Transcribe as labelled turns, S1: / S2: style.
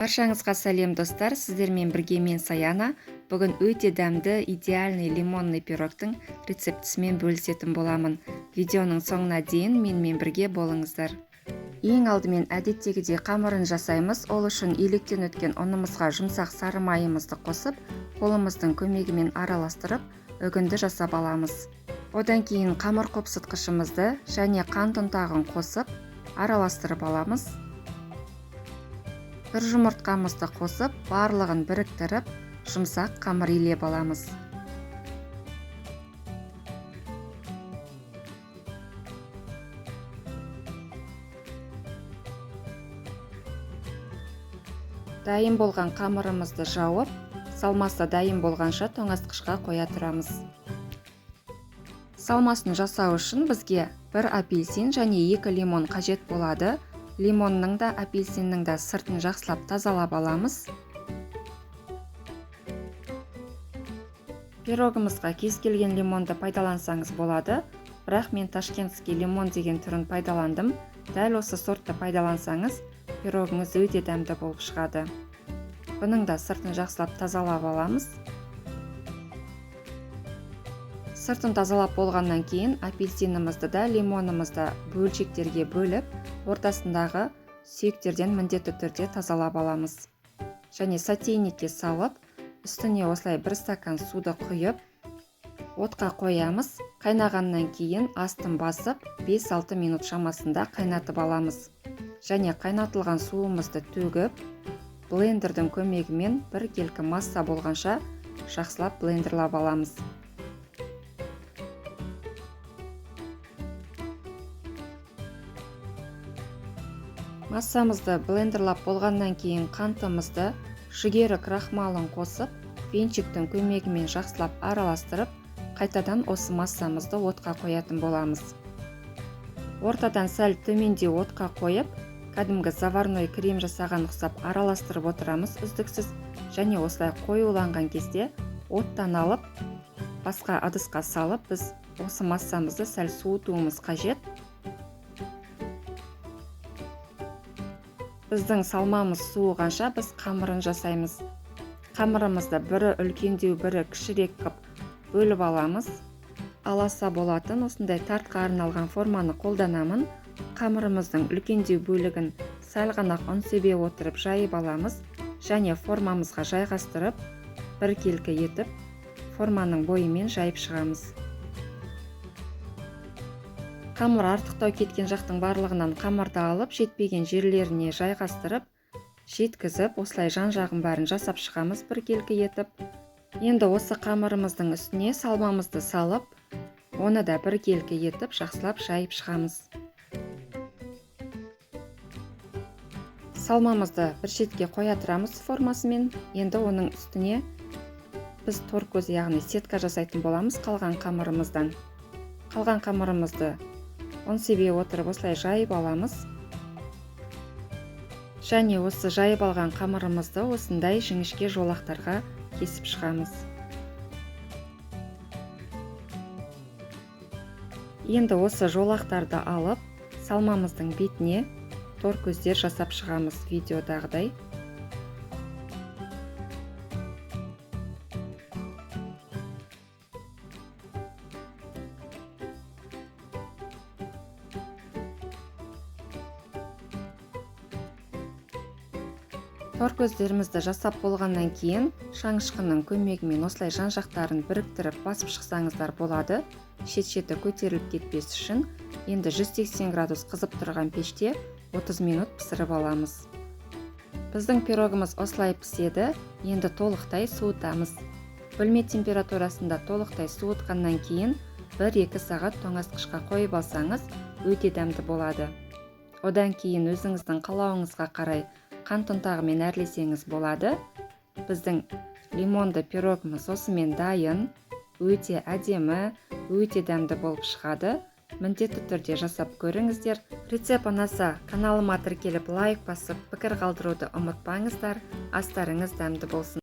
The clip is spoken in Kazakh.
S1: Баршаңызға сәлем достар, сіздермен бірге мен Саяна. Бүгін өте дәмді, идеальный лимонный пирогтың рецептісімен бөлісетін боламын. Видеоның соңына дейін менімен бірге болыңыздар. Ең алдымен әдеттегідей қамырын жасаймыз. Ол үшін електен өткен ұнымызға жұмсақ сары майымызды қосып, қолымыздың көмегімен араластырып, үгінді жасап аламыз. Одан кейін қамыр қопсытқышымызды және қант ұнтағын қосып, араластырып аламыз. Бір жұмыртқамызды қосып, барлығын біріктіріп, жұмсақ қамыр илеп аламыз. Дайын болған қамырымызды жауып, салмасы дайын болғанша тоңазытқышқа қоя тұрамыз. Салмасын жасау үшін бізге 1 апельсин және 2 лимон қажет болады. Лимонның да, апельсиннің да сыртын жақсылап тазалап аламыз. Пирогымызға кез келген лимонды пайдалансаңыз болады, бірақ мен ташкентский лимон деген түрін пайдаландым. Дәл осы сортты пайдалансаңыз, пирогыңыз өте дәмді болып шығады. Бұның да сыртын жақсылап тазалап аламыз. Сыртын тазалап болғаннан кейін апельсинімізді да, лимонымызды бөлшектерге бөліп, ортасындағы сүйектерден міндетті түрде тазалап аламыз. Және сотейникке салып, үстіне осылай 1 стакан суды құйып, отқа қоямыз. Қайнағаннан кейін астын басып, 5-6 минут шамасында қайнатып аламыз. Және қайнатылған суымызды төгіп, блендердің көмегімен біркелкі масса болғанша жақсылап блендерлап аламыз. Массамызды блендерлап болғаннан кейін қантымызды, жүгері крахмалын қосып, венчиктің көмегімен жақсылап араластырып, қайтадан осы массамызды отқа қоятын боламыз. Ортадан сәл төменде отқа қойып, кәдімгі заварной крем жасаған ұқсап араластырып отырамыз үздіксіз, және осылай қоюланған кезде оттан алып, басқа ыдысқа салып, біз осы массамызды сәл суытуымыз қажет. Біздің салмамыз суығанша біз қамырын жасаймыз. Қамырымызды бірі үлкендеу, бірі кішірек қып бөліп аламыз. Аласа болатын осындай тартқа арналған форманы қолданамын. Қамырымыздың үлкендеу бөлігін сәл ғана ұн себе отырып жайып аламыз, және формамызға жайғастырып, біркелкі етіп, форманың бойымен жайып шығамыз. Қамыр артықтау кеткен жақтың барлығынан қамырды алып, жетпеген жерлеріне жайғастырып, жеткізіп, осылай жан-жағын бәрін жасап шығамыз біркелкі етіп. Енді осы қамырымыздың үстіне салмамызды салып, оны да біркелкі етіп, жақсылап жайып шығамыз. Салмамызды бір шетке қоя тұрамыз формасымен. Енді оның үстіне біз торкөз, яғни сетка жасайтын боламыз қалған қамырымыздан. Қалған қамырымызды ұн себе отырып осылай жайып аламыз. Және осы жайып алған қамырымызды осындай жіңішке жолақтарға кесіп шығамыз. Енді осы жолақтарды алып, салмамыздың бетіне торкөздер жасап шығамыз видеодағыдай. Торкөздерімізді жасап болғаннан кейін шаңышқының көмегімен осылай жан-жақтарын біріктіріп басып шықсаңыздар болады. Шет-шеті көтеріліп кетпес үшін енді 180 градус қызып тұрған пеште 30 минут пісіріп аламыз. Біздің пирогымыз осылай піседі. Енді толықтай суытамыз. Бөлме температурасында толықтай суытқаннан кейін 1-2 сағат тоңазытқышқа қойып алсаңыз өте дәмді болады. Одан кейін өзіңіздің қалауыңызға қарай қант ұнтағымен әрлесеңіз болады. Біздің лимонды пирогымыз осымен дайын, өте әдемі, өте дәмді болып шығады. Міндетті түрде жасап көріңіздер. Рецепт ұнаса, каналыма тіркеліп лайк басып, пікір қалдыруды ұмытпаңыздар. Астарыңыз дәмді болсын.